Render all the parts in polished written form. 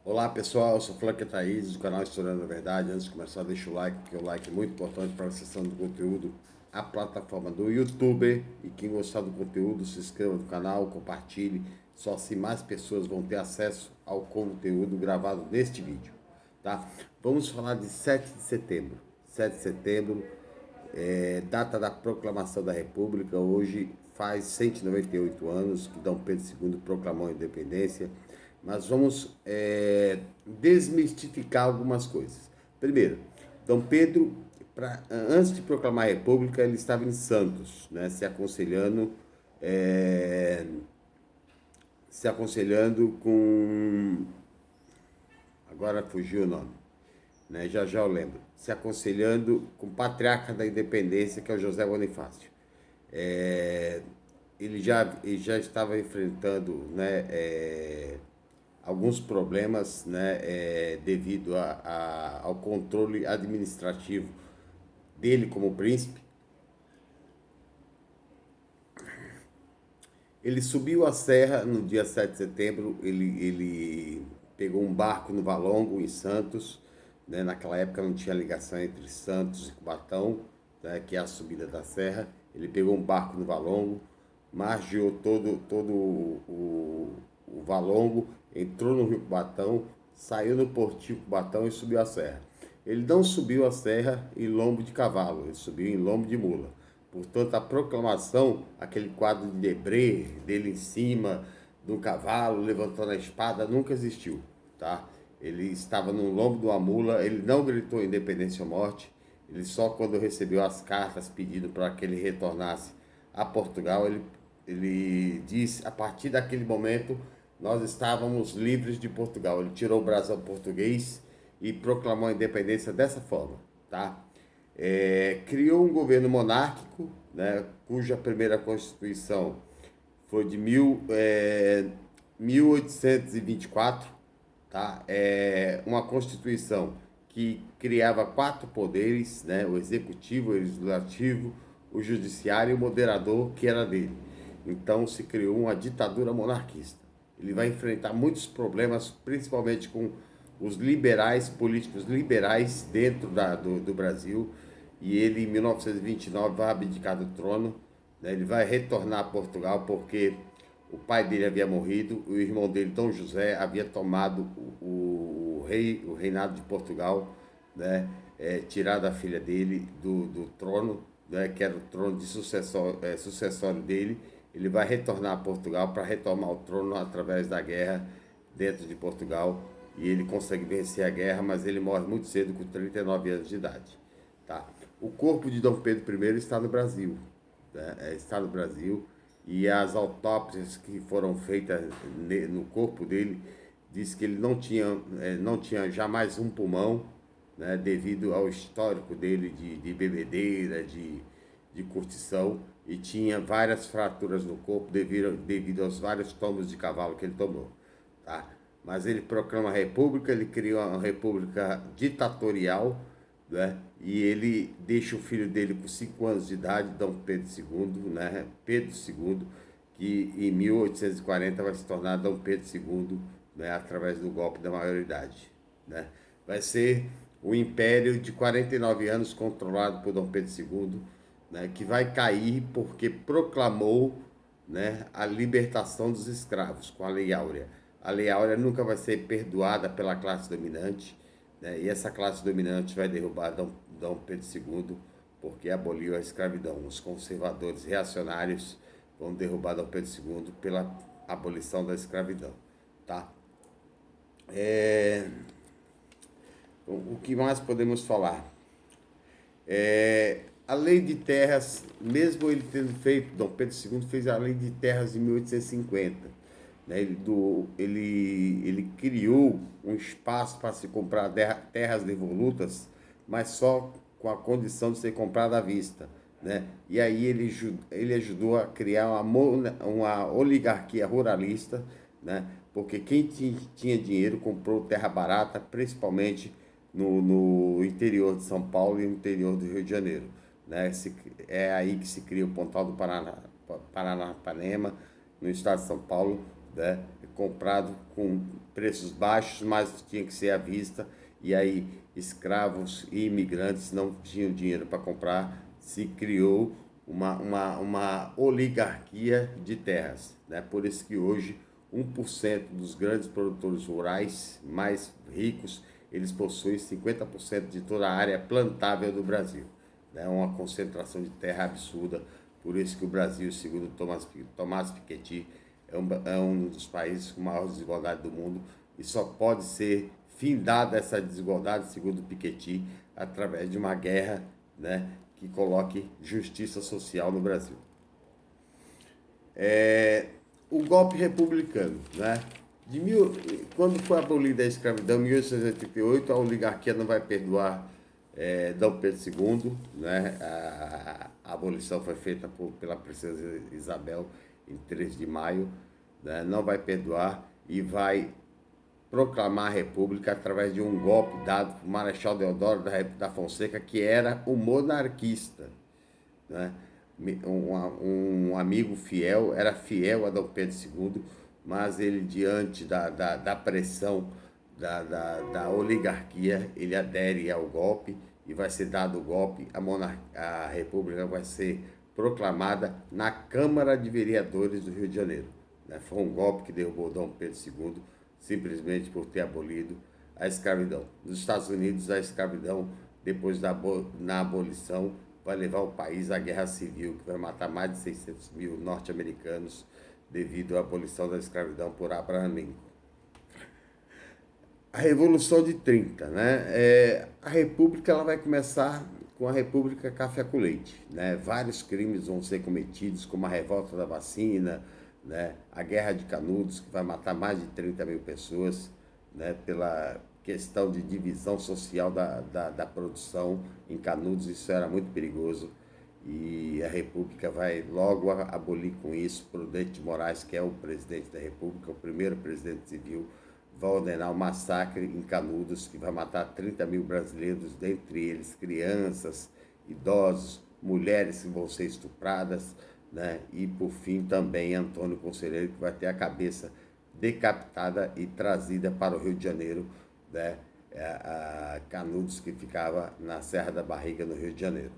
Olá pessoal, eu sou Franca Thaís, do canal Historiando a Verdade. Antes de começar, deixa o like, porque o like é muito importante para a acessão do conteúdo, a plataforma do YouTube. E quem gostar do conteúdo, se inscreva no canal, compartilhe. Só assim mais pessoas vão ter acesso ao conteúdo gravado neste vídeo, tá? Vamos falar de 7 de setembro. 7 de setembro, data da proclamação da República. Hoje faz 198 anos que Dom Pedro II proclamou a independência, mas vamos desmistificar algumas coisas. Primeiro, Dom Pedro, antes de proclamar a República, ele estava em Santos, né, se aconselhando com, agora fugiu o nome, né, já já eu lembro, se aconselhando com o patriarca da independência, que é o José Bonifácio. É, ele já estava enfrentando, né, alguns problemas, né, devido ao controle administrativo dele como príncipe. Ele subiu a serra no dia 7 de setembro, ele pegou um barco no Valongo, em Santos, né? Naquela época não tinha ligação entre Santos e Cubatão, né? Que é a subida da serra. Ele pegou um barco no Valongo, margeou todo o Valongo, entrou no Rio Cubatão, saiu no Portinho Cubatão e subiu a serra. Ele não subiu a serra em lombo de cavalo, ele subiu em lombo de mula. Portanto, a proclamação, aquele quadro de Debré, dele em cima do cavalo, levantando a espada, nunca existiu, tá? Ele estava no lombo de uma mula, ele não gritou independência ou morte, ele só quando recebeu as cartas pedindo para que ele retornasse a Portugal, ele disse, a partir daquele momento, nós estávamos livres de Portugal. Ele tirou o brasão português e proclamou a independência dessa forma, tá? Criou um governo monárquico, né, cuja primeira constituição foi de 1824, tá? Uma constituição que criava 4 poderes, né, o executivo, o legislativo, o judiciário e o moderador, que era dele. Então se criou uma ditadura monarquista. Ele vai enfrentar muitos problemas, principalmente com os liberais, políticos liberais dentro do Brasil. E ele, em 1929, vai abdicar do trono, né? Ele vai retornar a Portugal porque o pai dele havia morrido, o irmão dele, Dom José, havia tomado o reinado de Portugal, né? Tirado a filha dele do trono, né? Que era o trono de sucessório dele. Ele vai retornar a Portugal para retomar o trono através da guerra dentro de Portugal. E ele consegue vencer a guerra, mas ele morre muito cedo, com 39 anos de idade. Tá? O corpo de Dom Pedro I está no Brasil, né? Está no Brasil, e as autópsias que foram feitas no corpo dele diz que ele não tinha jamais um pulmão, né? Devido ao histórico dele de bebedeira, de curtição, e tinha várias fraturas no corpo devido aos vários tombos de cavalo que ele tomou. Tá? Mas ele proclama a república, ele cria uma república ditatorial, né? E ele deixa o filho dele com 5 anos de idade, Dom Pedro II, né? Pedro II, que em 1840 vai se tornar Dom Pedro II, né? Através do golpe da maioridade, né? Vai ser o império de 49 anos controlado por Dom Pedro II, né? Que vai cair porque proclamou, né, a libertação dos escravos com a Lei Áurea. A Lei Áurea nunca vai ser perdoada pela classe dominante, né, e essa classe dominante vai derrubar Dom Pedro II porque aboliu a escravidão. Os conservadores reacionários vão derrubar Dom Pedro II pela abolição da escravidão. Tá? O que mais podemos falar? A lei de terras, mesmo ele tendo feito, Dom Pedro II fez a lei de terras em 1850, né? Ele criou um espaço para se comprar terras devolutas, mas só com a condição de ser comprada à vista, né? E aí ele ajudou a criar uma oligarquia ruralista, né? Porque quem tinha dinheiro comprou terra barata, principalmente no interior de São Paulo e no interior do Rio de Janeiro, né? É aí que se cria o Pontal do Paranapanema, no estado de São Paulo, né? Comprado com preços baixos, mas tinha que ser à vista, e aí escravos e imigrantes não tinham dinheiro para comprar, se criou uma oligarquia de terras, né? Por isso que hoje 1% dos grandes produtores rurais mais ricos, eles possuem 50% de toda a área plantável do Brasil. É uma concentração de terra absurda, por isso que o Brasil, segundo Tomás Piketty, é um dos países com maior desigualdade do mundo, e só pode ser findada essa desigualdade, segundo Piketty, através de uma guerra, né, que coloque justiça social no Brasil. O golpe republicano, né? Quando foi abolida a escravidão, em 1888, a oligarquia não vai perdoar Dom Pedro II, né? A abolição foi feita pela princesa Isabel em 3 de maio, né? Não vai perdoar e vai proclamar a república através de um golpe dado por Marechal Deodoro da Fonseca, que era um monarquista, né? Um amigo fiel, era fiel a Dom Pedro II, mas ele, diante da pressão da oligarquia, ele adere ao golpe e vai ser dado o golpe, a república vai ser proclamada na Câmara de Vereadores do Rio de Janeiro. Foi um golpe que derrubou Dom Pedro II, simplesmente por ter abolido a escravidão. Nos Estados Unidos, a escravidão, depois na abolição, vai levar o país à guerra civil, que vai matar mais de 600 mil norte-americanos devido à abolição da escravidão por Abraham Lincoln. A Revolução de 30, né? A República ela vai começar com a República Café com Leite, né? Vários crimes vão ser cometidos, como a revolta da vacina, né? A Guerra de Canudos, que vai matar mais de 30 mil pessoas, né? Pela questão de divisão social da produção em Canudos, isso era muito perigoso. E a República vai logo abolir com isso. Prudente de Moraes, que é o presidente da República, o primeiro presidente civil, vai ordenar um massacre em Canudos, que vai matar 30 mil brasileiros, dentre eles crianças, idosos, mulheres que vão ser estupradas, né? E por fim também Antônio Conselheiro, que vai ter a cabeça decapitada e trazida para o Rio de Janeiro, né? A Canudos, que ficava na Serra da Barriga, no Rio de Janeiro.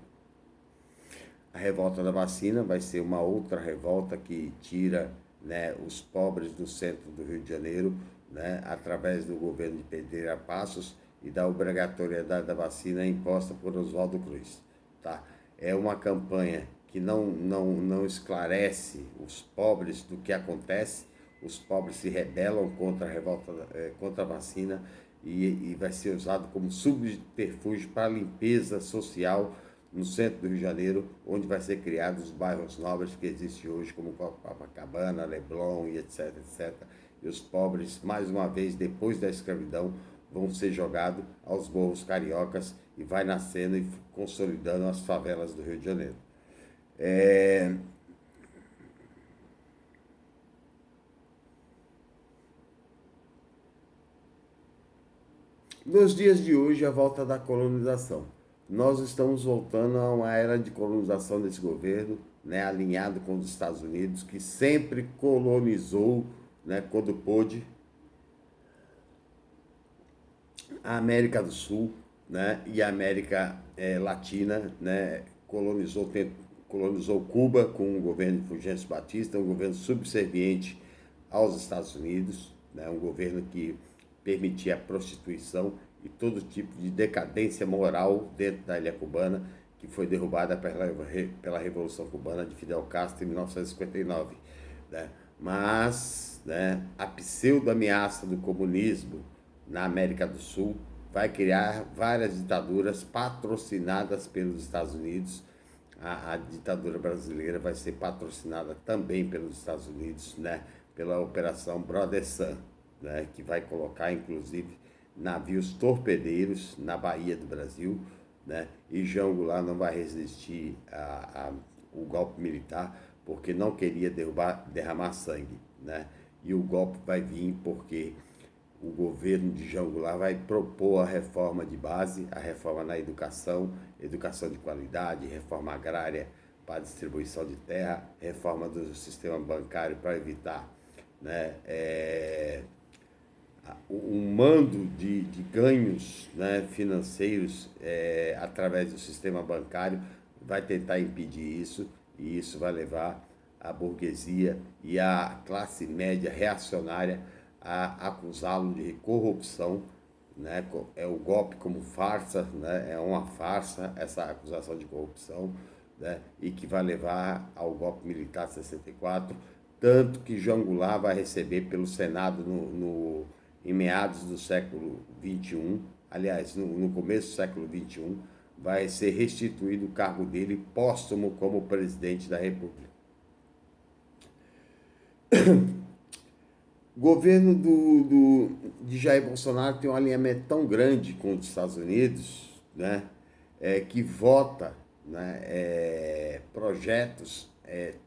A revolta da vacina vai ser uma outra revolta que tira, né, os pobres do centro do Rio de Janeiro, né, através do governo de Pedreira Passos e da obrigatoriedade da vacina imposta por Oswaldo Cruz. Tá? É uma campanha que não esclarece os pobres do que acontece. Os pobres se rebelam contra a revolta, contra a vacina, e vai ser usado como subterfúgio para a limpeza social no centro do Rio de Janeiro, onde vai ser criados os bairros nobres que existem hoje, como Copacabana, Leblon e etc, etc. E os pobres, mais uma vez, depois da escravidão, vão ser jogados aos morros cariocas e vai nascendo e consolidando as favelas do Rio de Janeiro. Nos dias de hoje, a volta da colonização. Nós estamos voltando a uma era de colonização desse governo, né, alinhado com os Estados Unidos, que sempre colonizou, né, quando pôde, a América do Sul, né, e a América Latina, né, colonizou Cuba com o governo de Fulgêncio Batista, um governo subserviente aos Estados Unidos, né, um governo que permitia a prostituição e todo tipo de decadência moral dentro da ilha cubana, que foi derrubada pela Revolução Cubana de Fidel Castro em 1959. Né? Mas, né, a pseudo-ameaça do comunismo na América do Sul vai criar várias ditaduras patrocinadas pelos Estados Unidos. A ditadura brasileira vai ser patrocinada também pelos Estados Unidos, né, pela Operação Brother Sun, né, que vai colocar, inclusive, navios torpedeiros na Bahia do Brasil, né, e João Goulart não vai resistir o golpe militar, porque não queria derramar sangue, né, e o golpe vai vir porque o governo de João Goulart vai propor a reforma de base, a reforma na educação, educação de qualidade, reforma agrária para a distribuição de terra, reforma do sistema bancário para evitar né? O mando de ganhos, né, financeiros através do sistema bancário vai tentar impedir isso, e isso vai levar a burguesia e a classe média reacionária a acusá-lo de corrupção, né? É o golpe como farsa, né? É uma farsa essa acusação de corrupção, né? E que vai levar ao golpe militar de 64, tanto que João Goulart vai receber pelo Senado em meados do século XXI, aliás, no começo do século XXI, vai ser restituído o cargo dele póstumo como presidente da República. O governo de Jair Bolsonaro tem um alinhamento tão grande com os Estados Unidos, né, que vota, né, projetos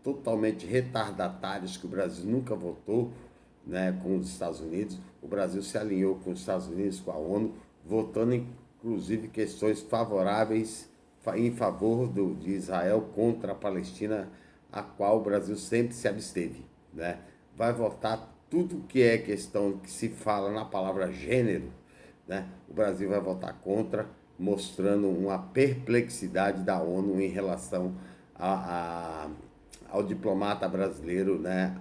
totalmente retardatários que o Brasil nunca votou, né, com os Estados Unidos. O Brasil se alinhou com os Estados Unidos, com a ONU, votando inclusive questões favoráveis em favor de Israel contra a Palestina, a qual o Brasil sempre se absteve, né? Vai votar tudo que é questão que se fala na palavra gênero, né? O Brasil vai votar contra, mostrando uma perplexidade da ONU em relação ao diplomata brasileiro, né?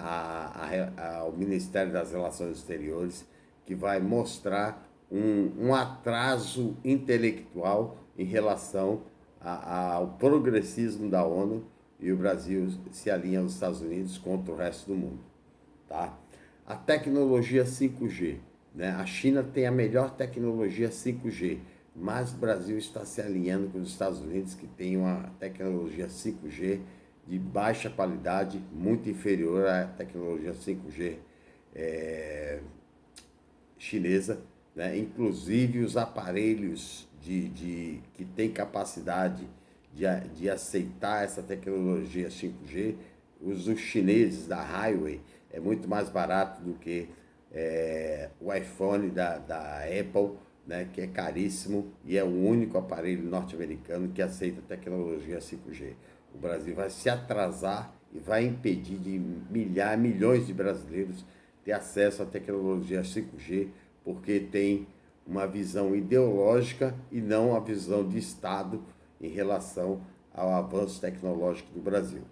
Ao Ministério das Relações Exteriores, que vai mostrar um atraso intelectual em relação ao progressismo da ONU, e o Brasil se alinha aos Estados Unidos contra o resto do mundo, tá? A tecnologia 5G, né? A China tem a melhor tecnologia 5G, mas o Brasil está se alinhando com os Estados Unidos, que tem uma tecnologia 5G de baixa qualidade, muito inferior à tecnologia 5G chinesa, né? Inclusive os aparelhos que têm capacidade de aceitar essa tecnologia 5G, os chineses da Huawei, é muito mais barato do que o iPhone da Apple, né, que é caríssimo e é o único aparelho norte-americano que aceita tecnologia 5G. O Brasil vai se atrasar e vai impedir de milhões de brasileiros ter acesso à tecnologia 5G, porque tem uma visão ideológica e não a visão de Estado em relação ao avanço tecnológico do Brasil.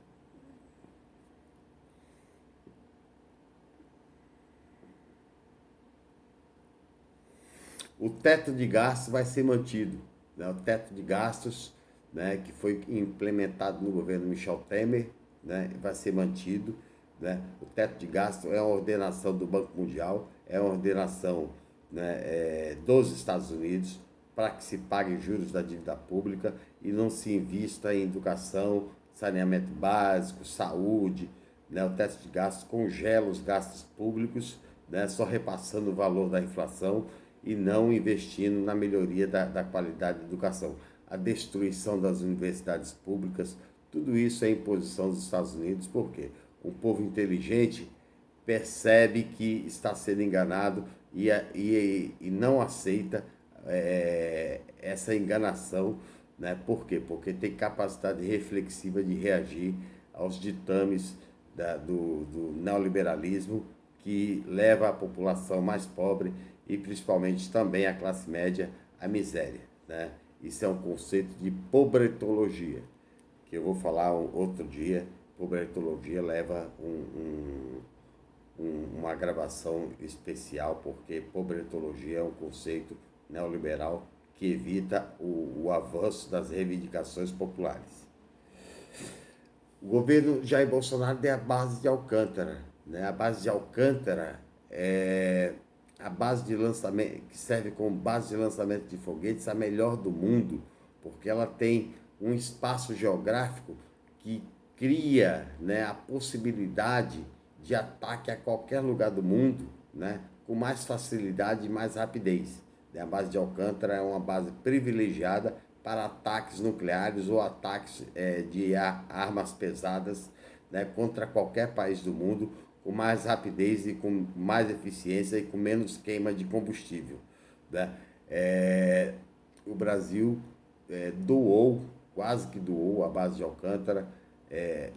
O teto de gastos vai ser mantido, né? O teto de gastos, né, que foi implementado no governo Michel Temer, né, vai ser mantido, né? O teto de gastos é uma ordenação do Banco Mundial, é uma ordenação, né, dos Estados Unidos, para que se pague juros da dívida pública e não se invista em educação, saneamento básico, saúde, né? O teto de gastos congela os gastos públicos, né, só repassando o valor da inflação e não investindo na melhoria da qualidade da educação. A destruição das universidades públicas, tudo isso é imposição dos Estados Unidos, porque o povo inteligente percebe que está sendo enganado e não aceita essa enganação, né? Por quê? Porque tem capacidade reflexiva de reagir aos ditames do neoliberalismo, que leva a população mais pobre e principalmente também a classe média à miséria, né? Isso é um conceito de pobretologia, que eu vou falar outro dia. Pobretologia leva uma gravação especial, porque pobretologia é um conceito neoliberal que evita o avanço das reivindicações populares. O governo Jair Bolsonaro tem a base de Alcântara, né? A base de Alcântara é a base de lançamento, que serve como base de lançamento de foguetes, a melhor do mundo, porque ela tem um espaço geográfico que cria, né, a possibilidade de ataque a qualquer lugar do mundo, né, com mais facilidade e mais rapidez. A base de Alcântara é uma base privilegiada para ataques nucleares ou ataques de armas pesadas, né, contra qualquer país do mundo, com mais rapidez e com mais eficiência e com menos queima de combustível, né? O Brasil doou, quase que doou a base de Alcântara,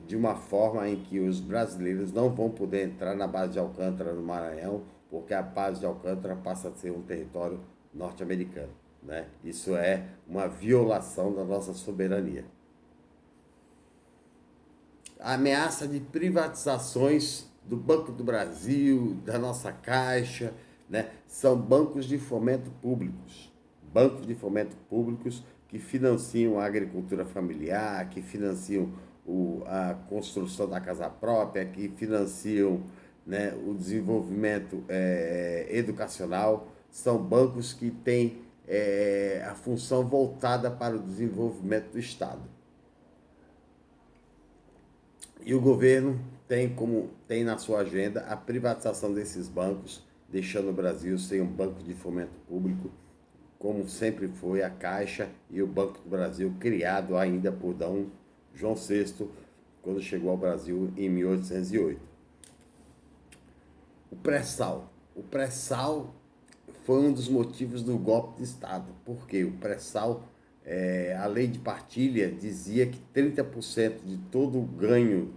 de uma forma em que os brasileiros não vão poder entrar na base de Alcântara, no Maranhão, porque a base de Alcântara passa a ser um território norte-americano, né? Isso é uma violação da nossa soberania. A ameaça de privatizações do Banco do Brasil, da nossa Caixa, né? São bancos de fomento públicos. Bancos de fomento públicos que financiam a agricultura familiar, que financiam a construção da casa própria, que financiam, né, o desenvolvimento educacional. São bancos que têm a função voltada para o desenvolvimento do Estado. E o governo tem na sua agenda a privatização desses bancos, deixando o Brasil sem um banco de fomento público, como sempre foi a Caixa e o Banco do Brasil, criado ainda por D. João VI, quando chegou ao Brasil em 1808. O pré-sal. O pré-sal foi um dos motivos do golpe de Estado, porque o pré-sal, a lei de partilha dizia que 30% de todo o ganho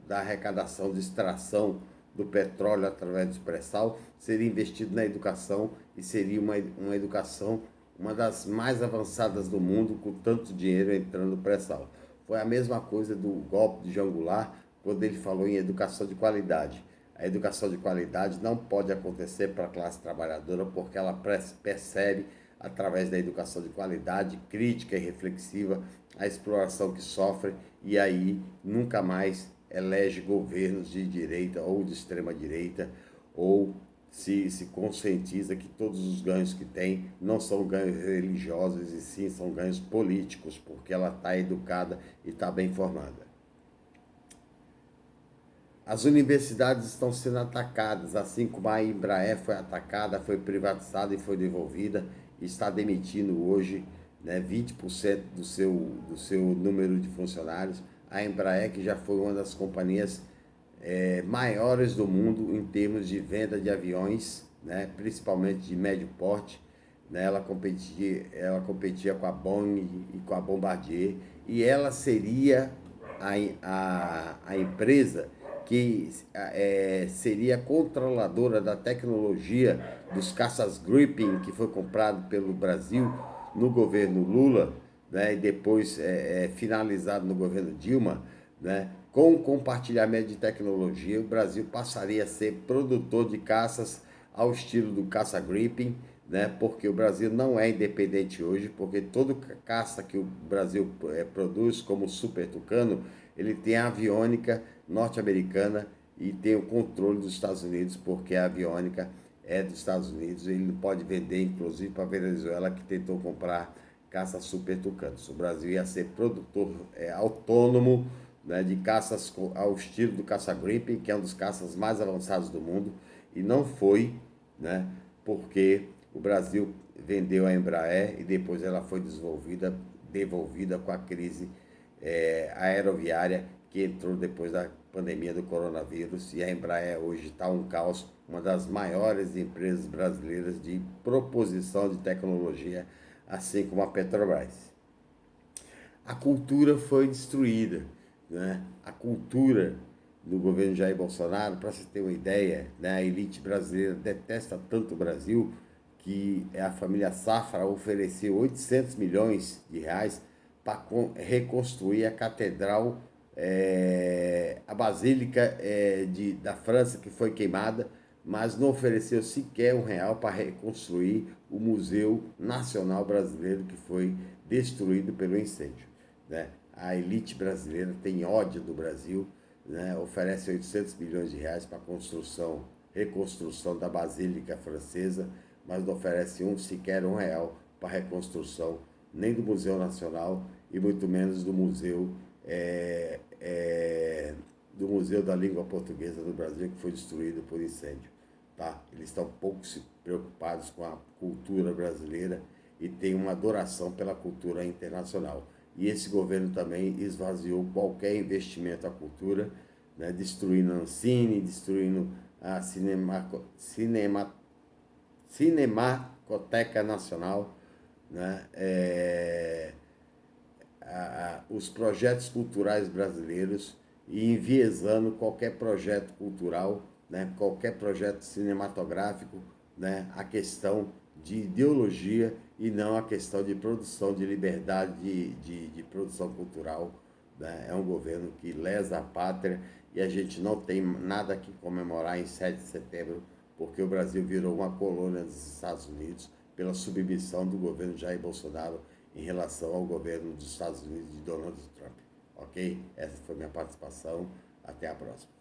da arrecadação de extração do petróleo através do pré-sal seria investido na educação, e seria uma educação, uma das mais avançadas do mundo, com tanto dinheiro entrando no pré-sal. Foi a mesma coisa do golpe de João Goulart, quando ele falou em educação de qualidade. A educação de qualidade não pode acontecer para a classe trabalhadora, porque ela percebe, através da educação de qualidade, crítica e reflexiva, a exploração que sofre, e aí nunca mais elege governos de direita ou de extrema direita, ou se conscientiza que todos os ganhos que tem não são ganhos religiosos, e sim são ganhos políticos, porque ela está educada e está bem formada. As universidades estão sendo atacadas, assim como a Embraer foi atacada, foi privatizada e foi devolvida, e está demitindo hoje, né, 20% do seu número de funcionários. A Embraer, que já foi uma das companhias maiores do mundo em termos de venda de aviões, né, principalmente de médio porte, né, ela competia com a Boeing e com a Bombardier, e ela seria a empresa que seria controladora da tecnologia dos caças Gripen, que foi comprado pelo Brasil no governo Lula, né, e depois finalizado no governo Dilma, né. Com o compartilhamento de tecnologia, o Brasil passaria a ser produtor de caças ao estilo do caça Gripen, né, porque o Brasil não é independente hoje, porque todo caça que o Brasil produz, como o Super Tucano, ele tem a aviônica norte-americana e tem o controle dos Estados Unidos, porque a aviônica é dos Estados Unidos. Ele não pode vender, inclusive, para a Venezuela, que tentou comprar caça Super Tucanos. O Brasil ia ser produtor autônomo, né, de caças ao estilo do caça Gripen, que é um dos caças mais avançados do mundo, e não foi, né, porque o Brasil vendeu a Embraer e depois ela foi devolvida com a crise aeroviária que entrou depois da pandemia do coronavírus, e a Embraer hoje está um caos, uma das maiores empresas brasileiras de proposição de tecnologia, assim como a Petrobras. A cultura foi destruída, né? A cultura do governo Jair Bolsonaro, para você ter uma ideia, né, a elite brasileira detesta tanto o Brasil que a família Safra ofereceu 800 milhões de reais para reconstruir a catedral, a Basílica da França, que foi queimada, mas não ofereceu sequer R$ 1 para reconstruir o Museu Nacional Brasileiro, que foi destruído pelo incêndio, né? A elite brasileira tem ódio do Brasil, né? Oferece 800 milhões de reais para reconstrução da Basílica Francesa, mas não oferece sequer R$ 1 para a reconstrução nem do Museu Nacional e muito menos do Museu da Língua Portuguesa do Brasil, que foi destruído por incêndio. Tá? Eles estão pouco preocupados com a cultura brasileira e têm uma adoração pela cultura internacional. E esse governo também esvaziou qualquer investimento à cultura, né, destruindo a Ancine, destruindo a Cinemacoteca Nacional, né, os projetos culturais brasileiros e enviesando qualquer projeto cultural, né, qualquer projeto cinematográfico, né, a questão de ideologia e não a questão de produção, de liberdade de produção cultural. Né? É um governo que lesa a pátria e a gente não tem nada que comemorar em 7 de setembro, porque o Brasil virou uma colônia dos Estados Unidos pela submissão do governo Jair Bolsonaro em relação ao governo dos Estados Unidos de Donald Trump. Ok? Essa foi minha participação. Até a próxima.